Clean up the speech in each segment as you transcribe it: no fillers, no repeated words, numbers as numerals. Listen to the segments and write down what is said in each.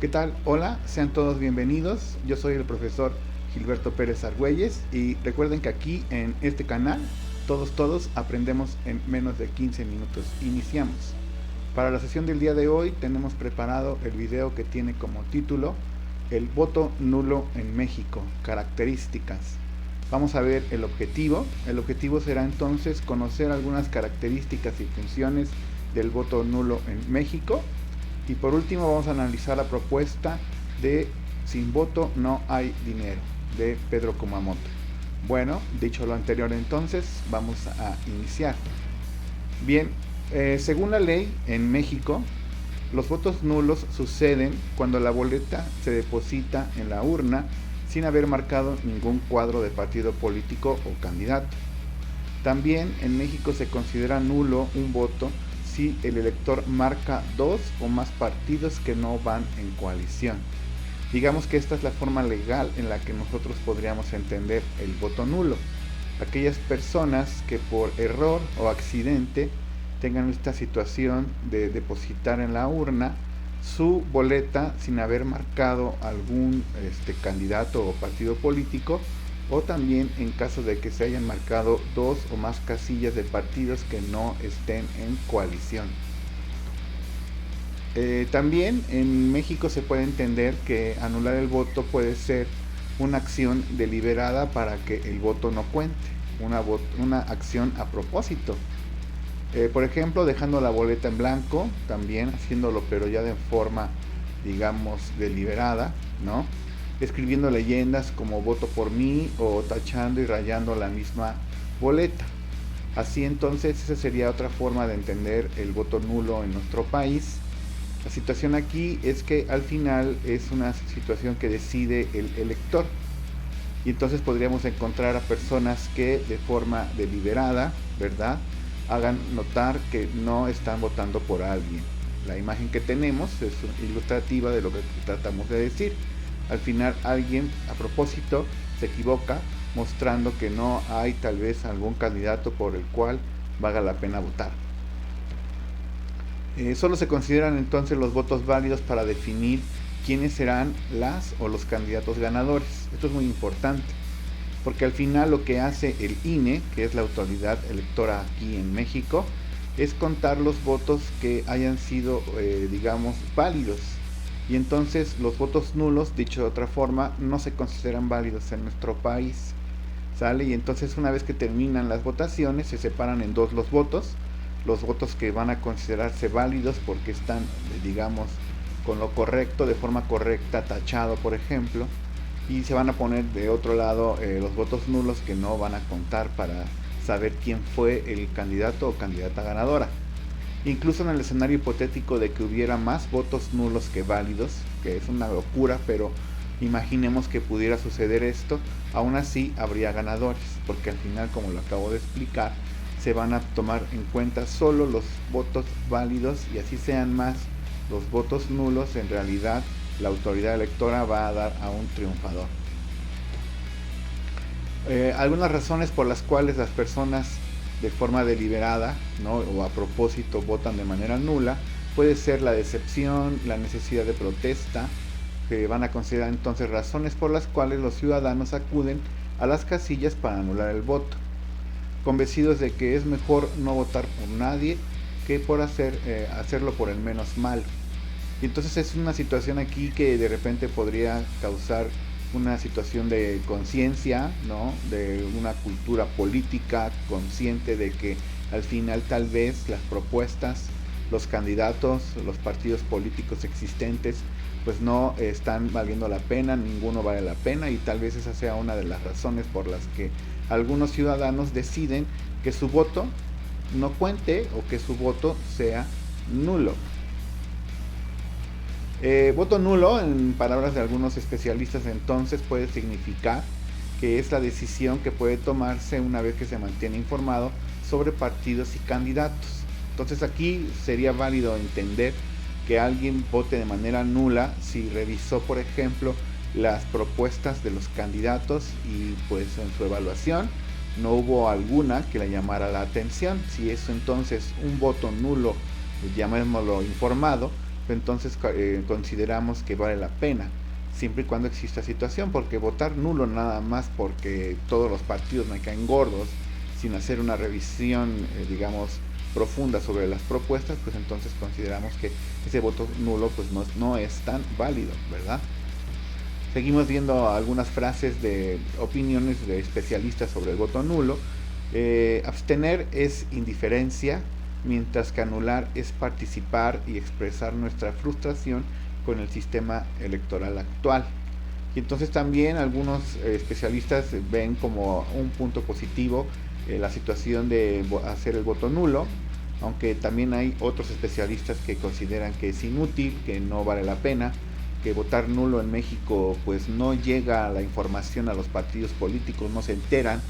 ¿Qué tal? Hola, sean todos bienvenidos. Yo soy el profesor Gilberto Pérez Argüelles y recuerden que aquí en este canal todos aprendemos en menos de 15 minutos. Iniciamos. Para la sesión del día de hoy tenemos preparado el video que tiene como título El voto nulo en México, características. Vamos a ver el objetivo. El objetivo será entonces conocer algunas características y funciones del voto nulo en México. Y por último vamos a analizar la propuesta de Sin voto no hay dinero, de Pedro Kumamoto. Bueno, dicho lo anterior entonces, vamos a iniciar. Bien, según la ley en México, los votos nulos suceden cuando la boleta se deposita en la urna sin haber marcado ningún cuadro de partido político o candidato. También en México se considera nulo un voto si el elector marca dos o más partidos que no van en coalición. Digamos que esta es la forma legal en la que nosotros podríamos entender el voto nulo. Aquellas personas que por error o accidente tengan esta situación de depositar en la urna su boleta sin haber marcado algún candidato o partido político, o también en caso de que se hayan marcado dos o más casillas de partidos que no estén en coalición. También en México se puede entender que anular el voto puede ser una acción deliberada para que el voto no cuente, una acción a propósito. Por ejemplo, dejando la boleta en blanco, también haciéndolo pero ya de forma, digamos, deliberada, ¿no? Escribiendo leyendas como voto por mí o tachando y rayando la misma boleta. Así entonces esa sería otra forma de entender el voto nulo en nuestro país. La situación aquí es que al final es una situación que decide el elector. Y entonces podríamos encontrar a personas que de forma deliberada, ¿verdad?, hagan notar que no están votando por alguien. La imagen que tenemos es ilustrativa de lo que tratamos de decir. Al final alguien a propósito se equivoca mostrando que no hay tal vez algún candidato por el cual valga la pena votar. Solo se consideran entonces los votos válidos para definir quiénes serán las o los candidatos ganadores. Esto es muy importante, porque al final lo que hace el INE, que es la autoridad electoral aquí en México, es contar los votos que hayan sido, digamos, válidos. Y entonces los votos nulos, dicho de otra forma, no se consideran válidos en nuestro país. ¿Sale? Y entonces una vez que terminan las votaciones, se separan en dos los votos que van a considerarse válidos porque están, digamos, con lo correcto, de forma correcta, tachado, por ejemplo, y se van a poner de otro lado los votos nulos que no van a contar para saber quién fue el candidato o candidata ganadora. Incluso en el escenario hipotético de que hubiera más votos nulos que válidos, que es una locura, pero imaginemos que pudiera suceder esto, aún así habría ganadores, porque al final, como lo acabo de explicar, se van a tomar en cuenta solo los votos válidos, y así sean más los votos nulos, en realidad la autoridad electoral va a dar a un triunfador. Algunas razones por las cuales las personas de forma deliberada, ¿no?, o a propósito votan de manera nula, puede ser la decepción, la necesidad de protesta, que van a considerar entonces razones por las cuales los ciudadanos acuden a las casillas para anular el voto, convencidos de que es mejor no votar por nadie que por hacerlo por el menos malo. Y entonces es una situación aquí que de repente podría causar una situación de conciencia, ¿no?, de una cultura política consciente de que al final tal vez las propuestas, los candidatos, los partidos políticos existentes, pues no están valiendo la pena, ninguno vale la pena, y tal vez esa sea una de las razones por las que algunos ciudadanos deciden que su voto no cuente o que su voto sea nulo. Voto nulo, en palabras de algunos especialistas, entonces puede significar que es la decisión que puede tomarse una vez que se mantiene informado sobre partidos y candidatos. Entonces aquí sería válido entender que alguien vote de manera nula si revisó, por ejemplo, las propuestas de los candidatos y pues en su evaluación no hubo alguna que le llamara la atención. Si es entonces un voto nulo, llamémoslo informado, entonces consideramos que vale la pena, siempre y cuando exista situación, porque votar nulo nada más porque todos los partidos me caen gordos, sin hacer una revisión, digamos, profunda sobre las propuestas, pues entonces consideramos que ese voto nulo pues no es tan válido, ¿verdad? Seguimos viendo algunas frases de opiniones de especialistas sobre el voto nulo. Abstener es indiferencia, mientras que anular es participar y expresar nuestra frustración con el sistema electoral actual. Y entonces también algunos especialistas ven como un punto positivo la situación de hacer el voto nulo, aunque también hay otros especialistas que consideran que es inútil, que no vale la pena, que votar nulo en México pues no llega la información a los partidos políticos, no se enteran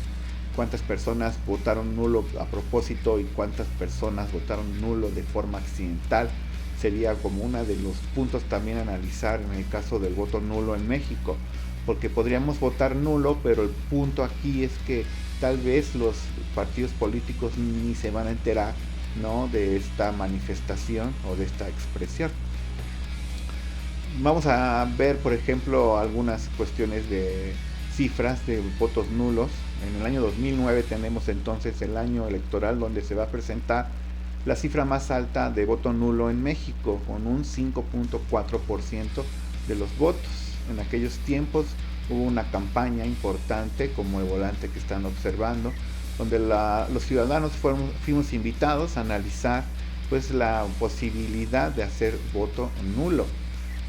cuántas personas votaron nulo a propósito y cuántas personas votaron nulo de forma accidental. Sería como uno de los puntos también a analizar en el caso del voto nulo en México, porque podríamos votar nulo, pero el punto aquí es que tal vez los partidos políticos ni se van a enterar, ¿no?, de esta manifestación o de esta expresión. Vamos a ver, por ejemplo, algunas cuestiones de cifras de votos nulos. En el año 2009 tenemos entonces el año electoral donde se va a presentar la cifra más alta de voto nulo en México, con un 5.4% de los votos. En aquellos tiempos hubo una campaña importante como el volante que están observando, donde los ciudadanos fuimos invitados a analizar pues la posibilidad de hacer voto nulo.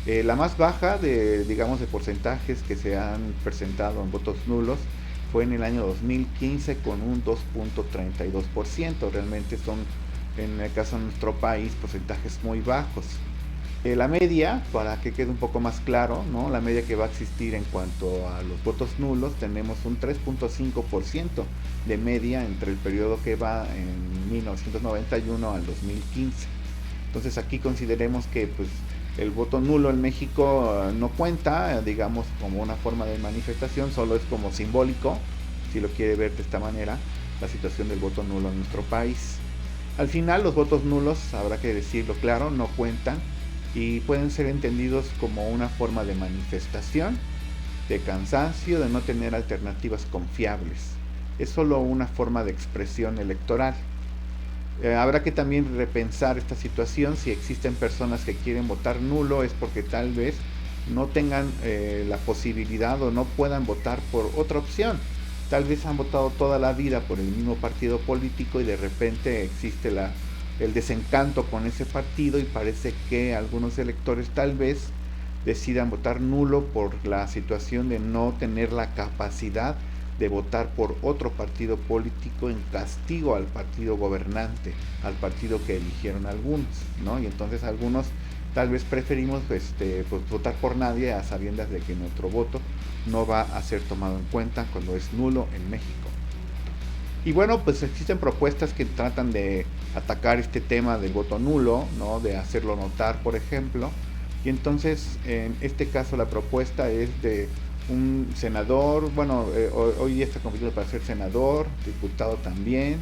La más baja de porcentajes que se han presentado en votos nulos fue en el año 2015 con un 2.32%. Realmente son, en el caso de nuestro país, porcentajes muy bajos. La media, para que quede un poco más claro, ¿no?, la media que va a existir en cuanto a los votos nulos, tenemos un 3.5% de media entre el periodo que va en 1991 al 2015. Entonces aquí consideremos que pues el voto nulo en México no cuenta, digamos, como una forma de manifestación, solo es como simbólico, si lo quiere ver de esta manera, la situación del voto nulo en nuestro país. Al final, los votos nulos, habrá que decirlo claro, no cuentan y pueden ser entendidos como una forma de manifestación, de cansancio, de no tener alternativas confiables. Es solo una forma de expresión electoral. Habrá que también repensar esta situación. Si existen personas que quieren votar nulo es porque tal vez no tengan la posibilidad o no puedan votar por otra opción. Tal vez han votado toda la vida por el mismo partido político y de repente existe el desencanto con ese partido y parece que algunos electores tal vez decidan votar nulo por la situación de no tener la capacidad de votar por otro partido político en castigo al partido gobernante, al partido que eligieron algunos, ¿no? Y entonces algunos tal vez preferimos pues, votar por nadie a sabiendas de que nuestro voto no va a ser tomado en cuenta cuando es nulo en México. Y bueno, pues existen propuestas que tratan de atacar este tema del voto nulo, ¿no?, de hacerlo notar, por ejemplo. Y entonces, en este caso, la propuesta es de un senador, hoy día está compitiendo para ser senador, diputado también,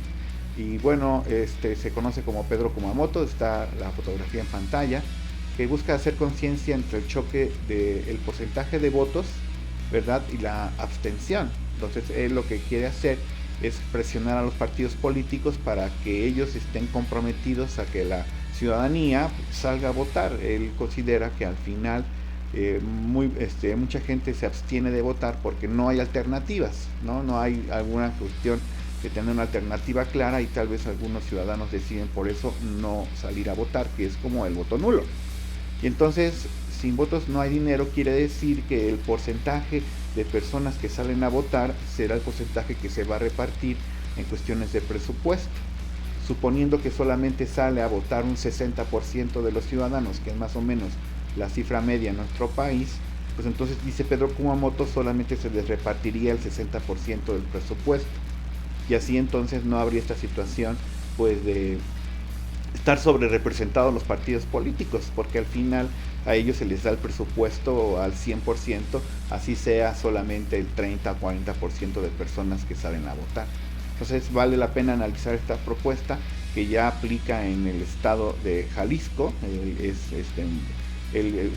y bueno, se conoce como Pedro Kumamoto, está la fotografía en pantalla, que busca hacer conciencia entre el choque del porcentaje de votos, ¿verdad?, y la abstención. Entonces él lo que quiere hacer es presionar a los partidos políticos para que ellos estén comprometidos a que la ciudadanía salga a votar. Él considera que al final mucha gente se abstiene de votar porque no hay alternativas, no hay alguna cuestión que tenga una alternativa clara y tal vez algunos ciudadanos deciden por eso no salir a votar, que es como el voto nulo. Y entonces, sin votos no hay dinero, quiere decir que el porcentaje de personas que salen a votar será el porcentaje que se va a repartir en cuestiones de presupuesto. Suponiendo que solamente sale a votar un 60% de los ciudadanos, que es más o menos la cifra media en nuestro país, pues entonces, dice Pedro Kumamoto, solamente se les repartiría el 60% del presupuesto. Y así entonces no habría esta situación pues de estar sobre representados los partidos políticos, porque al final a ellos se les da el presupuesto al 100%, así sea solamente el 30 o 40% de personas que salen a votar. Entonces vale la pena analizar esta propuesta que ya aplica en el estado de Jalisco.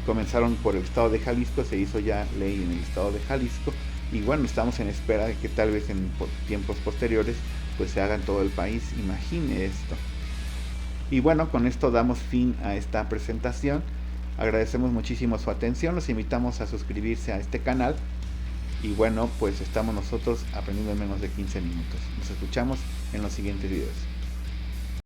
Comenzaron por el estado de Jalisco, se hizo ya ley en el estado de Jalisco, y bueno, estamos en espera de que tal vez en tiempos posteriores pues se haga en todo el país. Imagine esto. Y bueno, con esto damos fin a esta presentación. Agradecemos muchísimo su atención, los invitamos a suscribirse a este canal. Y bueno, pues estamos nosotros aprendiendo en menos de 15 minutos. Nos escuchamos en los siguientes videos.